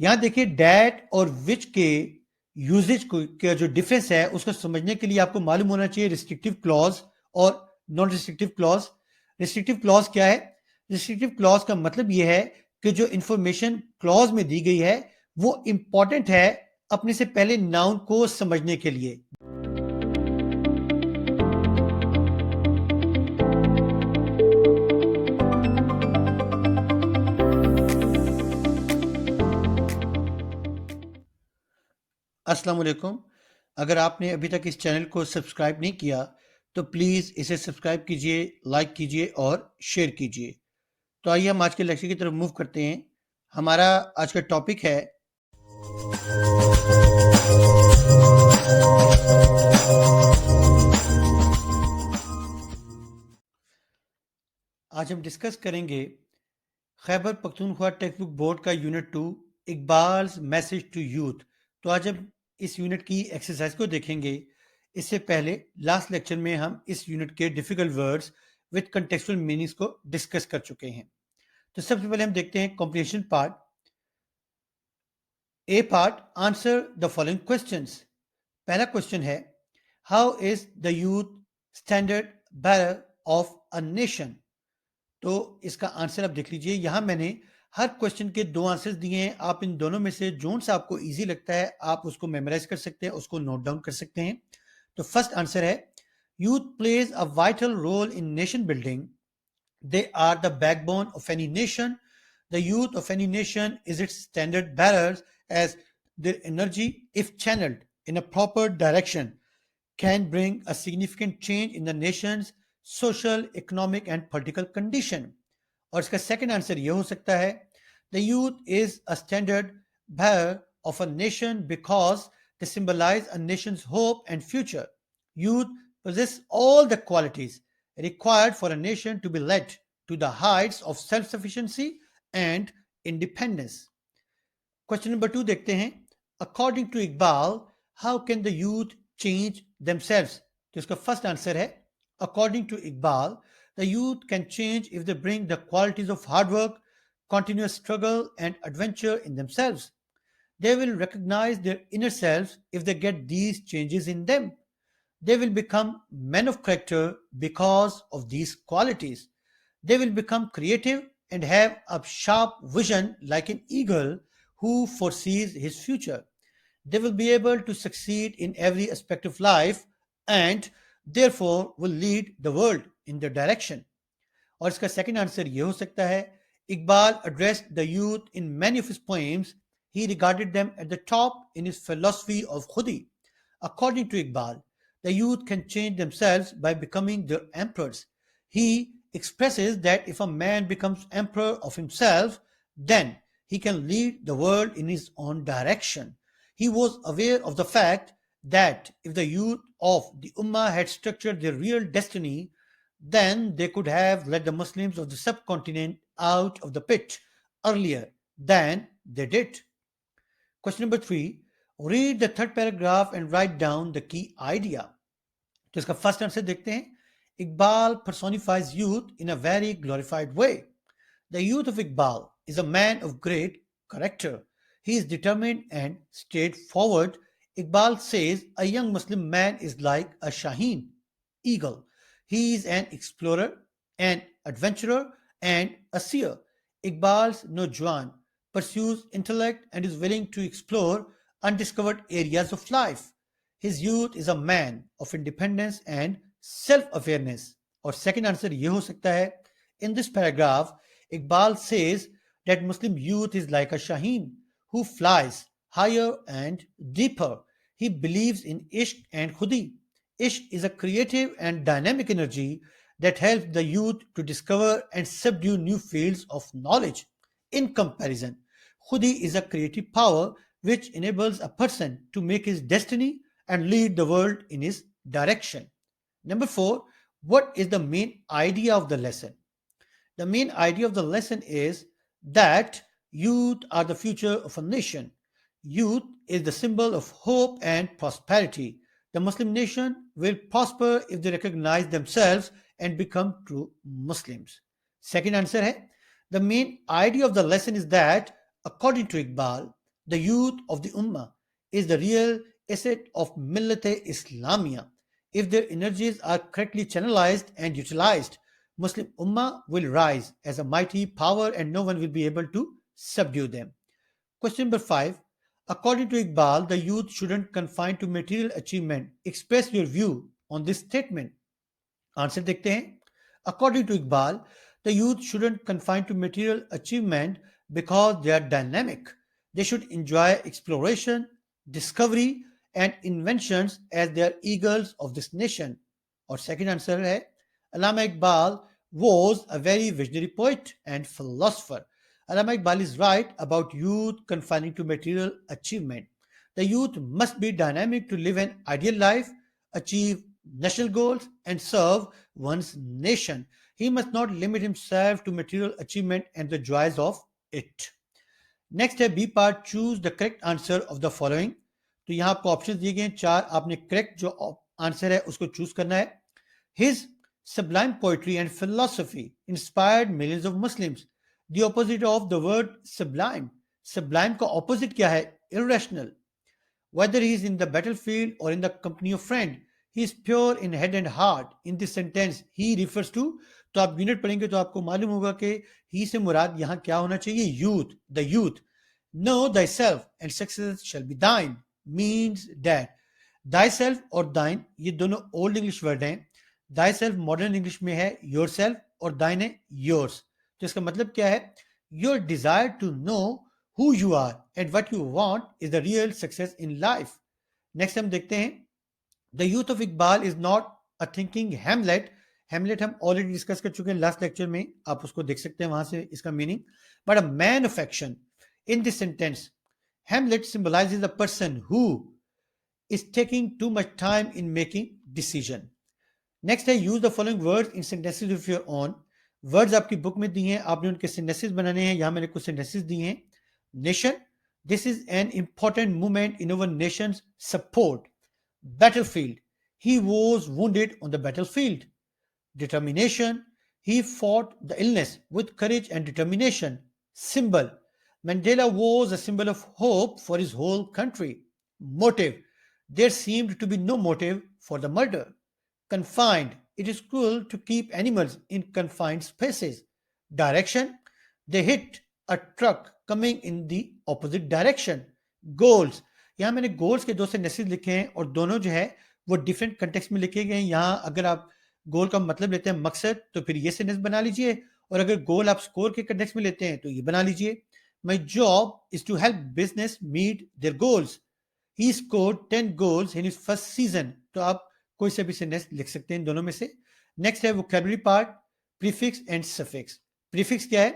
यहां देखिए डैट और विच के यूजेज का जो डिफरेंस है उसको समझने के लिए आपको मालूम होना चाहिए रिस्ट्रिक्टिव क्लॉज और non restrictive clause. Restrictive clause क्या है? रिस्ट्रिक्टिव क्लॉज का मतलब यह है कि जो इंफॉर्मेशन क्लॉज में दी गई है वो इंपॉर्टेंट है अपने से पहले नाउन को समझने के लिए। अस्सलाम वालेकुम। अगर आपने अभी तक इस चैनल को सब्सक्राइब नहीं किया तो प्लीज़ इसे सब्सक्राइब कीजिए, लाइक कीजिए और शेयर कीजिए। तो आइए हम आज के लेक्चर की तरफ मूव करते हैं। हमारा आज का टॉपिक है आज हम डिस्कस करेंगे Khyber Pakhtunkhwa text book board का unit 2 Iqbal's message to youth. तो आज हम इस यूनिट की एक्सरसाइज को देखेंगे। इससे पहले लास्ट लेक्चर में हम इस यूनिट के difficult words with contextual meanings को डिस्कस कर चुके हैं। तो सबसे पहले हम देखते हैं comprehension part. A part, answer the following questions. पहला क्वेश्चन है how is the youth standard bearer of a nation. तो इसका आंसर आप देख लीजिए। यहां मैंने हर क्वेश्चन के दो आंसर्स दिए हैं। आप इन दोनों में से जोन सा आपको इजी लगता है आप उसको मेमोराइज कर सकते हैं, उसको नोट डाउन कर सकते हैं। तो फर्स्ट आंसर है youth plays a vital role in nation building. They are the backbone of any nation. The youth of any nation is its standard bearers as their energy, if channeled in a proper direction, can bring a significant change in the nation's social, economic and political condition. और इसका second answer ये हो सकता है the youth is a standard bearer of a nation because they symbolize a nation's hope and future. Youth possess all the qualities required for a nation to be led to the heights of self-sufficiency and independence. Question number 2 देखते हैं। According to Iqbal how can the youth change themselves. तो इसका first answer है according to Iqbal the youth can change if they bring the qualities of hard work, continuous struggle and adventure in themselves. They will recognize their inner selves if they get these changes in them. They will become men of character because of these qualities. They will become creative and have a sharp vision like an eagle who foresees his future. They will be able to succeed in every aspect of life and therefore will lead the world in their direction. और इसका second answer ये हो सकता है Iqbal addressed the youth in many of his poems. He regarded them at the top in his philosophy of Khudi. According to Iqbal, the youth can change themselves by becoming their emperors. He expresses that if a man becomes emperor of himself, then he can lead the world in his own direction. He was aware of the fact that if the youth of the Ummah had structured their real destiny, then they could have led the Muslims of the subcontinent out of the pit earlier than they did. Question number 3. Read the third paragraph and write down the key idea. तो इसका first answer देखते हैं। Iqbal personifies youth in a very glorified way. The youth of Iqbal is a man of great character. He is determined and straightforward. Iqbal says a young Muslim man is like a Shaheen, eagle. He is an explorer, an adventurer, and a seer. Iqbal's Nojwan pursues intellect and is willing to explore undiscovered areas of life. His youth is a man of independence and self-awareness. और second answer ये हो सकता है in this paragraph Iqbal says that Muslim youth is like a Shaheen who flies higher and deeper. He believes in Ishq and Khudi. Ishq is a creative and dynamic energy that helps the youth to discover and subdue new fields of knowledge. In comparison, Khudi is a creative power which enables a person to make his destiny and lead the world in his direction. Number 4, what is the main idea of the lesson? The main idea of the lesson is that youth are the future of a nation. Youth is the symbol of hope and prosperity. The Muslim nation will prosper if they recognize themselves and become true Muslims. Second answer है, the main idea of the lesson is that, according to Iqbal, The youth of the Ummah is the real asset of Millat-e-Islamiyah. If their energies are correctly channelized and utilized, Muslim Ummah will rise as a mighty power and no one will be able to subdue them. Question number 5. According to Iqbal, the youth shouldn't confine to material achievement. Express your view on this statement. Answer देखते हैं. According to Iqbal, the youth shouldn't confine to material achievement because they are dynamic. They should enjoy exploration, discovery, and inventions as they are eagles of this nation. और second answer है, Allama Iqbal was a very visionary poet and philosopher. Allama Iqbal is right about youth confining to material achievement. The youth must be dynamic to live an ideal life, achieve national goals, and serve one's nation. He must not limit himself to material achievement and the joys of it. Next है B part, choose the correct answer of the following. तो यहां आपको option दिए गए हैं 4. आपने correct जो answer है उसको चूज करना है. His sublime poetry and philosophy inspired millions of Muslims. The opposite of the word sublime. Sublime का opposite क्या है? Irrational. Whether he is in the battlefield or in the company of friend, he is pure in head and heart. In this sentence, he refers to, तो आप unit पढ़ेंगे तो आपको मालूम होगा कि ही से मुराद यहां क्या होना चाहिए? Youth. The youth. Know thyself and success shall be thine means that thyself और thine ये दोनों ओल्ड इंग्लिश वर्ड हैं. thyself मॉडर्न इंग्लिश में है yourself और thine है yours. तो इसका मतलब क्या है? Your desire to know who you are and what you want is the real success in life. Next हम देखते हैं. The youth of Iqbal is not a thinking Hamlet. Hamlet हम ऑलरेडी डिस्कस कर चुके हैं लास्ट लेक्चर में, आप उसको देख सकते हैं वहां से इसका meaning. But a man of action. In this sentence, Hamlet symbolizes a person who is taking too much time in making decision. Next है use the following words in sentences of your own. Words आपकी book में दिए हैं, आपने उनके sentences बनाने हैं. यहाँ मैंने कुछ sentences दिए हैं. Nation, this is an important moment in our nation's support. Battlefield, he was wounded on the battlefield. Determination, he fought the illness with courage and determination. Symbol, Mandela was a symbol of hope for his whole country. Motive, there seemed to be no motive for the murder. Confined, it is cruel to keep animals in confined spaces. Direction, they hit a truck coming in the opposite direction. Goals, यहाँ मैंने goals के 2 sentences लिखे हैं और दोनों जो है वो डिफरेंट कंटेक्स्ट में लिखे गए हैं. यहाँ अगर आप गोल का मतलब लेते हैं मकसद तो फिर ये सेंटेंस बना लीजिए, और अगर गोल आप स्कोर के कंटेक्स्ट में लेते हैं तो ये बना लीजिए. My job is to help business meet their goals. He scored 10 goals in his first season. तो आप कोई से भी सेंटेंस लिख सकते हैं दोनों में से. नेक्स्ट है vocabulary part, prefix and suffix. Prefix क्या है?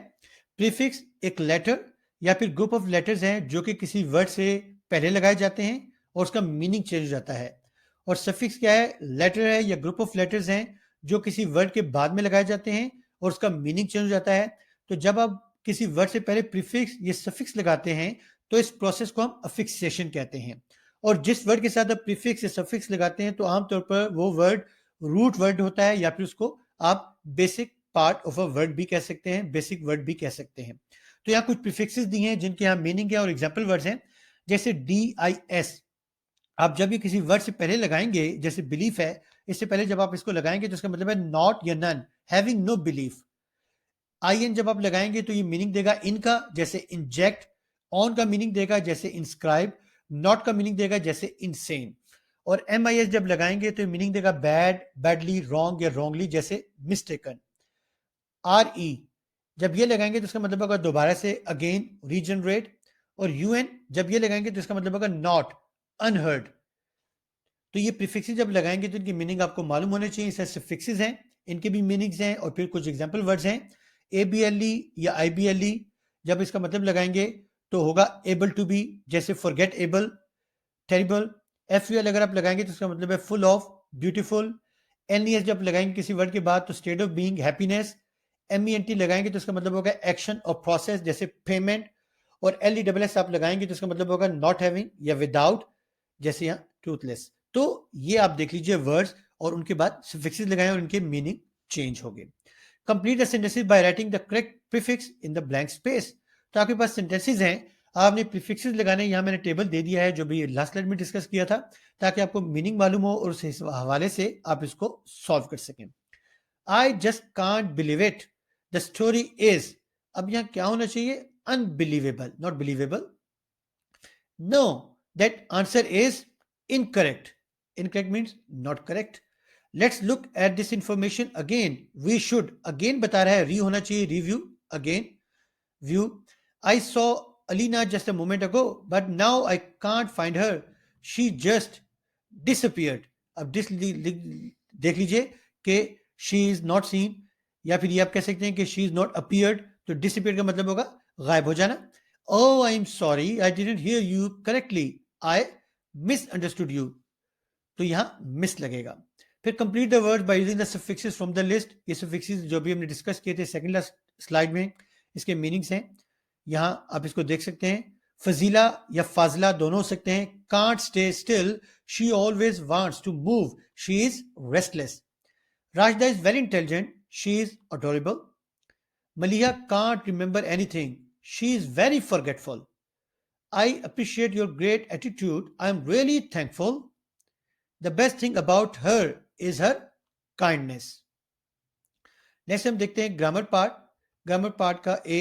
प्रीफिक्स एक लेटर या फिर ग्रुप ऑफ लेटर्स हैं जो कि किसी वर्ड से पहले लगाए जाते हैं और उसका मीनिंग चेंज हो जाता है. और सफिक्स क्या है? लेटर है या ग्रुप ऑफ लेटर्स हैं जो किसी वर्ड के बाद में लगाए जाते हैं और उसका मीनिंग चेंज हो जाता है. तो जब आप किसी वर्ड से पहले प्रीफिक्स या सफिक्स लगाते हैं तो इस प्रोसेस को हम अफिक्सेशन कहते हैं. और जिस वर्ड के साथ आप प्रीफिक्स या सफिक्स लगाते हैं तो आमतौर पर वो वर्ड रूट वर्ड होता है या फिर उसको आप basic part of a word भी कह सकते हैं, बेसिक वर्ड भी कह सकते हैं. तो यहाँ कुछ प्रीफिक्सेस दिए हैं जिनके यहाँ मीनिंग है और एग्जाम्पल वर्ड्स हैं. जैसे DIS, आप जब ये किसी वर्ड से पहले लगाएंगे, जैसे बिलीफ है, इससे पहले जब आप इसको लगाएंगे तो इसका मतलब है नॉट या none, having no belief. IN जब आप लगाएंगे तो ये मीनिंग देगा इनका, जैसे इंजेक्ट. ऑन का मीनिंग देगा जैसे इंस्क्राइब. नॉट का मीनिंग देगा जैसे इनसेन. और MIS जब लगाएंगे तो ये मीनिंग देगा बैड, बैडली, रॉन्ग या रॉन्गली जैसे मिस्टेकन. RE जब ये लगाएंगे तो इसका मतलब होगा दोबारा से, अगेन, रीजनरेट. और UN जब ये लगाएंगे तो इसका मतलब होगा नॉट, अनहर्ड. तो ये प्रीफिक्सेस जब लगाएंगे तो इनकी मीनिंग आपको मालूम होने चाहिए. इसे सफिक्सेस हैं, इनके भी मीनिंग्स हैं और फिर कुछ एग्जांपल वर्ड्स हैं. ABLE या IBLE जब इसका मतलब लगाएंगे तो होगा एबल टू बी, जैसे फॉरगेट एबल, टेरिबल. FUL अगर आप लगाएंगे तो इसका मतलब है फुल ऑफ, ब्यूटीफुल. NES जब लगाएंगे किसी वर्ड के बाद तो state of being, happiness. MENT लगाएंगे तो इसका मतलब होगा एक्शन और प्रोसेस जैसे पेमेंट. और LESS आप लगाएंगे तो इसका मतलब होगा नॉट हैविंग या विदाउट, जैसे यहाँ ट्रूथलेस. तो ये आप देख लीजिए वर्ड्स और उनके बाद सफिक्सेस लगाएं और उनके मीनिंग चेंज हो गए. Complete the sentences by writing the correct prefix in the blank space. तो आपके पास सेंटेंसेस हैं, आपने प्रीफिक्सेस लगाने, यहाँ मैंने टेबल दे दिया है जो भी लास्ट स्लाइड में डिस्कस किया था, ताकि आपको मीनिंग मालूम हो और उस हवाले से आप इसको सॉल्व कर सकें। I just can't believe it, the story is, अब यहाँ क्या होना चाहिए? Unbelievable, not believable. No, that answer is incorrect. Incorrect means not correct. Let's look at this information again. We should, again बता रहा है, री होना चाहिए, review, again view. I saw Alina just a moment ago, but now I can't find her. She just disappeared. अब देख लीजिए कि she is not seen, या फिर ये आप कह सकते हैं कि she is not appeared। तो disappeared का मतलब होगा गायब हो जाना। Oh, I'm sorry, I didn't hear you correctly. I misunderstood you. तो यहां मिस लगेगा। फिर complete the word by using the suffixes from the list. ये सफिक्सेस जो भी हमने डिस्कस किए थे सेकंड लास्ट स्लाइड में, इसके मीनिंग्स हैं, यहां आप इसको देख सकते हैं। फजीला या फाजला दोनों हो सकते हैं। Can't stay still, she always wants to move, she is restless. राजदा is very intelligent, she is adorable. मलिया can't remember anything, she is very forgetful. I appreciate your great attitude, I am really thankful. The best thing about her is her kindness. Next हम देखते हैं grammar part. Grammar part का A,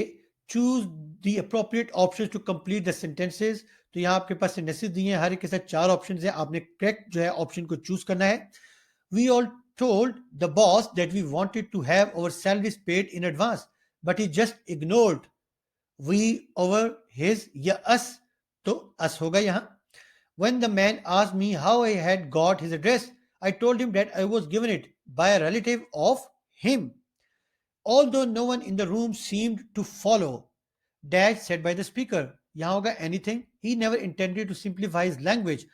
choose the appropriate option to complete the sentences. तो यहाँ आपके पास sentences दिए हैं, हर एक के साथ 4 ऑप्शन है, आपने करेक्ट जो है ऑप्शन को चूज करना है। We all told the boss that we wanted to have our salaries paid in advance, but he just ignored we over his या us, तो us होगा यहाँ। When the man asked me how I had got his address, I told him that I was given it by a relative of him. Although no one in the room seemed to follow, dash said by the speaker. यहाँ होगा anything. He never intended to simplify his language.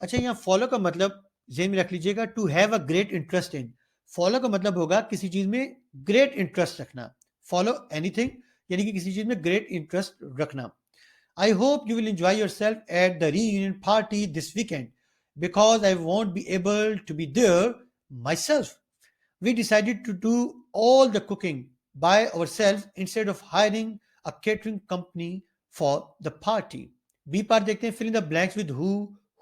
अच्छा, यहाँ follow का मतलब जेन में रख लीजिएगा, to have a great interest in. Follow का मतलब होगा किसी चीज में ग्रेट इंटरेस्ट रखना। फॉलो एनीथिंग यानी कि किसी चीज में ग्रेट इंटरेस्ट रखना। I hope you will enjoy yourself at the reunion party this weekend because I won't be able to be there myself. We decided to do all the cooking by ourselves instead of hiring a catering company for the party. B part देखते हैं, fill in the blanks with who,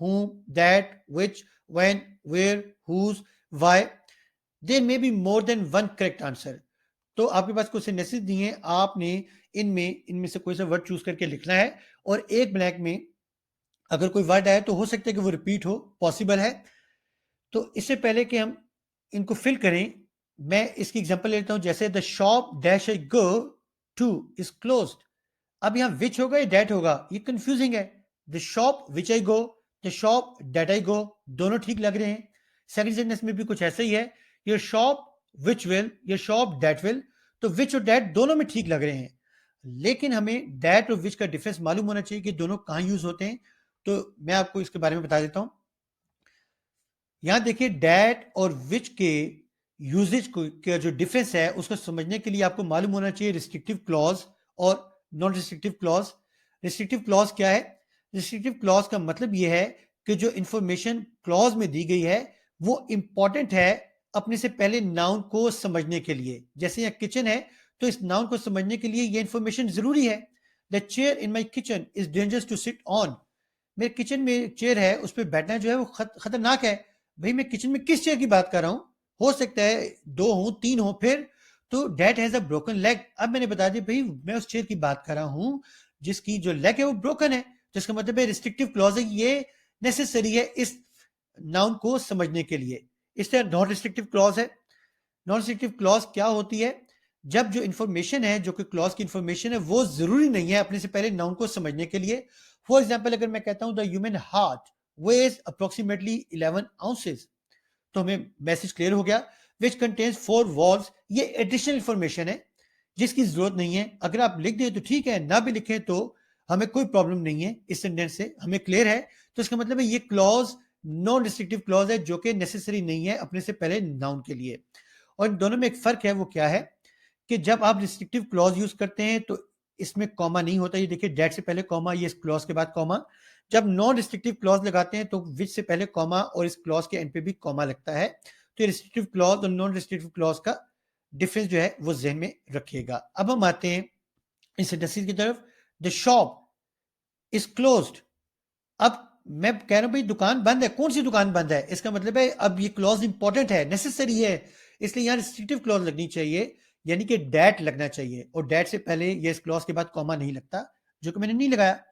whom, that, which, when, where, whose, why. There may be more than one correct answer. तो आपके पास कुछ sentences दिए हैं, आपने इनमें से कोई सा वर्ड चूज करके लिखना है, और एक ब्लैंक में अगर कोई वर्ड आए तो हो सकता है कि वो रिपीट हो, पॉसिबल है। तो इससे पहले कि हम इनको फिल करें, मैं इसकी एग्जांपल लेता हूं, जैसे the shop dash I go two is closed. अब यहां विच होगा या डेट होगा, ये कंफ्यूजिंग है। The shop which I go, the shop that I go, दोनों ठीक लग रहे हैं। सेकंड सेंटेंस में भी कुछ ऐसा ही है, your shop which will, your shop that will. तो विच और डेट दोनों में ठीक लग रहे हैं, लेकिन हमें डेट और विच का डिफरेंस मालूम होना चाहिए कि दोनों कहां यूज होते हैं। तो मैं आपको इसके बारे में बता देता हूं। यहां देखिए, डेट और विच के यूजेज का जो डिफरेंस है उसको समझने के लिए आपको मालूम होना चाहिए रिस्ट्रिक्टिव क्लॉज और non restrictive clause. Restrictive clause क्या है? रिस्ट्रिक्टिव क्लॉज का मतलब यह है कि जो इंफॉर्मेशन क्लॉज में दी गई है वो इंपॉर्टेंट है अपने से पहले नाउन को समझने के लिए। जैसे यहाँ किचन है, तो इस नाउन को समझने के लिए ये इंफॉर्मेशन जरूरी है। The chair in my kitchen is dangerous to sit on. मेरे किचन में चेयर है, उस पर बैठना जो है वो खतरनाक है। भाई मैं किचन में किस चेयर की बात कर रहा हूं? हो सकता है 2 हो, 3 हो, फिर तो that has a broken leg. अब मैंने बता दिया भाई मैं उस चेयर की बात कर रहा हूं जिसकी जो लेग है वो ब्रोकन है, जिसका मतलब है रिस्ट्रिक्टिव क्लॉज है, ये नेसेसरी है इस नाउन को समझने के लिए। इस तरह नॉन रिस्ट्रिक्टिव क्लॉज है। नॉन रिस्ट्रिक्टिव क्लॉज क्या होती है? जब जो इंफॉर्मेशन है, जो कि क्लॉज की इंफॉर्मेशन है, वो जरूरी नहीं है अपने से पहले नाउन को समझने के लिए। फॉर एग्जाम्पल, अगर मैं कहता हूं the human heart weighs approximately 11 ounces, तो हमें मैसेज क्लियर हो गया। विच कंटेन्स 4 वॉल्व्स, ये एडिशनल इंफॉर्मेशन है जिसकी जरूरत नहीं है। अगर आप लिख दें तो ठीक है, ना भी लिखें तो हमें कोई प्रॉब्लम नहीं है, इस सेंटेंस से हमें क्लियर है। तो इसका मतलब है ये क्लॉज नॉन रिस्ट्रिक्टिव क्लॉज है जो कि नेसेसरी नहीं है अपने से पहले नाउन के लिए। और इन दोनों में एक फर्क है, वो क्या है कि जब आप रिस्ट्रिक्टिव क्लॉज यूज करते हैं तो इसमें कॉमा नहीं होता। ये देखिए, डेट से पहले कॉमा, ये इस क्लॉज के बाद कॉमा। जब नॉन रिस्ट्रिक्टिव क्लॉज लगाते हैं तो विच से पहले कॉमा और इस क्लॉज के एंड पे भी कॉमा लगता है। तो रिस्ट्रिक्टिव क्लॉज और नॉन रिस्ट्रिक्टिव क्लॉज का डिफरेंस जो है वो जहन में रखिएगा। अब हम आते हैं इस सेंटेंस की तरफ। The shop is closed. अब मैं कह रहा हूं भाई दुकान बंद है, कौन सी दुकान बंद है, इसका मतलब है अब ये क्लॉज इंपॉर्टेंट है, नेसेसरी है, इसलिए यहां रिस्ट्रिक्टिव क्लॉज लगनी चाहिए, यानी कि डैट लगना चाहिए, और डैट से पहले ये इस क्लॉज के बाद कॉमा नहीं लगता, जो कि मैंने नहीं लगाया।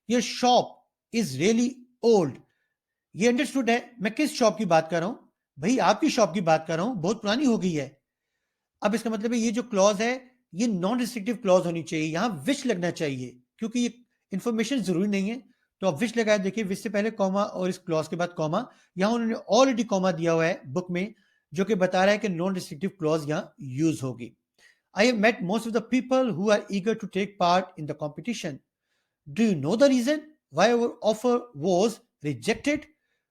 ये शॉप इज रियली ओल्ड, ये अंडरस्टूड है। मैं किस शॉप की बात कर रहा हूं, भाई आपकी शॉप की बात कर रहा हूं, बहुत पुरानी हो गई है। अब इसका मतलब है ये जो क्लॉज है ये नॉन रिस्ट्रिक्टिव क्लॉज होनी चाहिए, यहां विश लगना चाहिए, क्योंकि ये इंफॉर्मेशन जरूरी नहीं है। तो अब विश लगाया, देखिए विश से पहले कॉमा और इस क्लॉज के बाद कॉमा, यहां उन्होंने ऑलरेडी कॉमा दिया हुआ है बुक में, जो कि बता रहा है कि नॉन रिस्ट्रिक्टिव क्लॉज यहां यूज होगी। I have met most of the people who are eager to take part in the competition. Do you know the reason why our offer was rejected?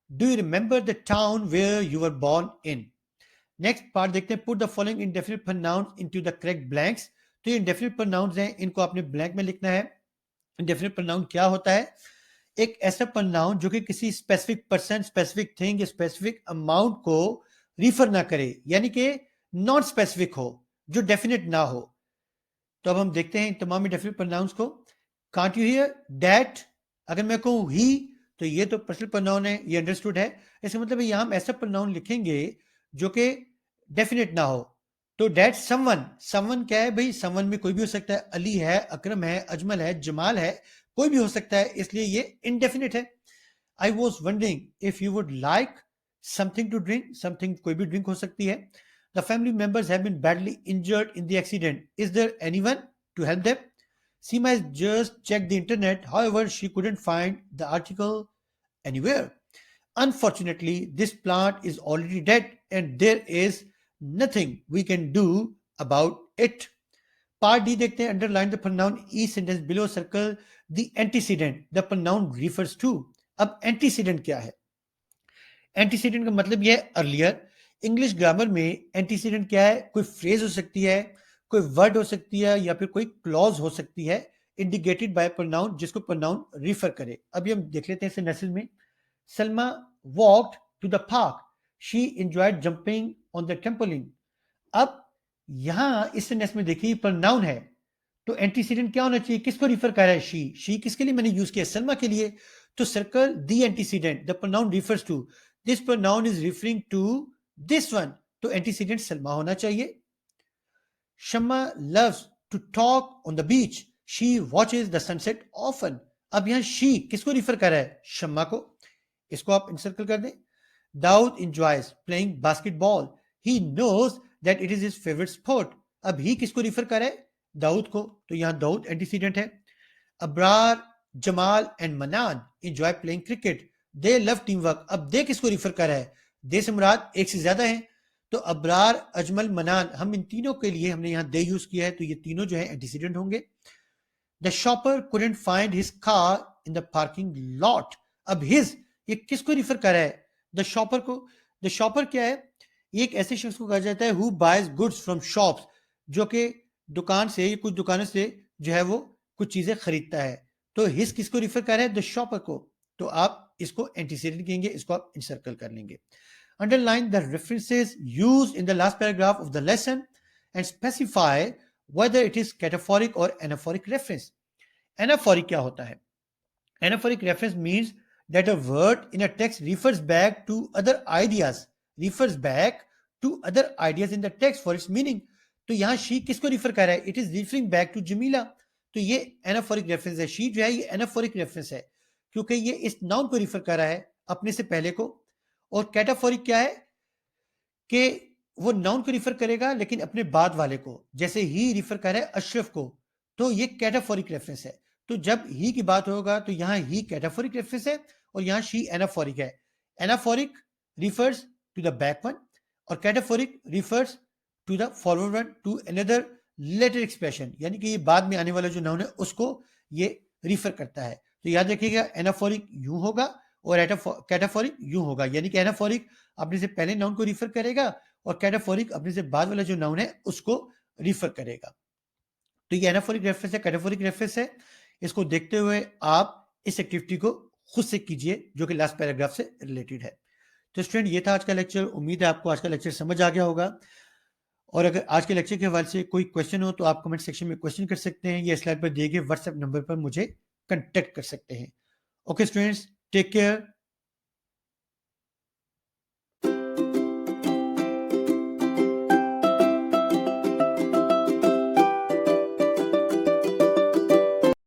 Do you remember the town where you were born in? Next part देखते हैं, put the following indefinite pronouns into the correct blanks. तो ये indefinite pronounce हैं, इनको आपने blank में लिखना है। इंडेफिनिट प्रोनाउन क्या होता है? एक ऐसा प्रोनाउन जो कि किसी specific person, specific thing, specific amount को रिफर ना करे, यानी कि नॉन स्पेसिफिक हो, जो डेफिनेट ना हो। तो अब हम देखते हैं इन तमाम इंडेफिनिट प्रोनाउंस को। कांट यू हियर दैट, अगर मैं कहूं ही, तो ये तो पर्सनल प्रोनाउन है, ये अंडरस्टूड है। इसका मतलब यहां हम ऐसा प्रोनाउन लिखेंगे जो कि डेफिनेट ना हो। तो दैट समवन, समवन क्या है भाई, समवन में कोई भी हो सकता है, अली है, अकरम है, अजमल है, जमाल है, कोई भी हो सकता है, इसलिए ये इनडेफिनेट है। I was wondering if you would like something to drink, something कोई भी ड्रिंक हो सकती है। The family members have been badly injured in the accident, is there anyone to help them? Seema has just checked the internet, however, she couldn't find the article anywhere. Unfortunately, this plant is already dead and there is nothing we can do about it. Part D देखते हैं, underline the pronoun e sentence below, circle the antecedent the pronoun refers to. अब antecedent क्या है? Antecedent का मतलब यह है earlier. English grammar में एंटीसीडेंट क्या है? कोई फ्रेज हो सकती है, कोई वर्ड हो सकती है, या फिर कोई क्लॉज हो सकती है इंडिकेटेड बाय प्रोनाउन, जिसको प्रोनाउन रिफर करे। अभी हम देख लेते हैं इसे नेसेस में। Salma walked to the park, she enjoyed jumping on the trampoline. अब यहां इस सेंटेंस में देखिए प्रोनाउन है, तो एंटीसीडेंट क्या होना चाहिए, किसको रिफर कर रहा है? शी किसके लिए मैंने यूज किया? सलमा के लिए। तो circle the antecedent the pronoun refers to, this pronoun is referring to this one, तो एंटीसीडेंट सलमा होना चाहिए। Shamma loves to talk on the beach, she watches the sunset often. अब यहां शी किसको रिफर कर रहा है? शम्मा को, इसको आप इंसर्कल कर दें। Dawood enjoys playing basketball, he knows that it is his favorite sport। अब ही किसको रिफर कर रहा है? दाऊद को, तो यहां दाऊद एंटीसीडेंट है। अब्रार, जमाल एंड मनान एंजॉय प्लेइंग क्रिकेट, दे लव टीम वर्क। अब दे किसको रिफर कर रहा है? दे से मुराद एक से ज्यादा है, तो अब्रार, अजमल, मनान, हम इन तीनों के लिए हमने यहां दे यूज किया है, तो ये तीनों जो है एंटीसीडेंट होंगे। The shopper couldn't find his car in the parking lot. अब हिज ये किसको रिफर कर रहा है? द शॉपर को। द शॉपर क्या है? ये एक ऐसे शख्स को कहा जाता है who buys goods from shops, जो कि दुकान से, कुछ दुकानों से जो है वो कुछ चीजें खरीदता है। तो हिज किसको रिफर कर रहा है? द शॉपर को। तो आप इसको एंटीसीडेंट कहेंगे, इसको आप इंसर्कल कर लेंगे। Underline the references used in the last paragraph of the lesson and specify whether it is cataphoric or anaphoric reference। Anaphoric क्या होता है? Anaphoric reference means that a word in a text refers back to other ideas, refers back to other ideas in the text for its meaning। तो यहां she किसको refer कर रहा है? It is referring back to Jamila। तो ये anaphoric reference है, she जो है ये anaphoric reference है, क्योंकि ये इस नाउन को रिफर कर रहा है अपने से पहले को। और कैटाफोरिक क्या है? कि वो नाउन को रिफर करेगा लेकिन अपने बाद वाले को, जैसे ही रिफर कर रहा है अशरफ को, तो ये कैटाफोरिक रेफरेंस है। तो जब ही की बात होगा तो यहां ही कैटाफोरिक रेफरेंस है और यहां शी एनाफोरिक है। Anaphoric refers to the back one और cataphoric refers to the forward one, to another later expression, यानी कि ये बाद में आने वाला जो नाउन है उसको ये रिफर करता है। तो याद रखिएगा एनाफोरिक यूं होगा और कैटाफोरिक यूं होगा, यानी कि एनाफोरिक अपने से पहले नाउन को रिफर करेगा और कैटाफोरिक अपने से बाद वाला जो नाउन है उसको रिफर करेगा। तो ये एनाफोरिक रेफरेंस है, कैटाफोरिक रेफरेंस है। इसको देखते हुए आप इस एक्टिविटी को खुद से कीजिए जो कि लास्ट पैराग्राफ से रिलेटेड है। तो स्टूडेंट ये था आज का लेक्चर, उम्मीद है आपको आज का लेक्चर समझ आ गया होगा। और अगर आज के लेक्चर के हवाले से कोई क्वेश्चन हो तो आप कमेंट सेक्शन में क्वेश्चन कर सकते हैं, या स्लाइड पर दिए गए व्हाट्सएप नंबर पर मुझे कंटेक्ट कर सकते हैं। Okay students, take care.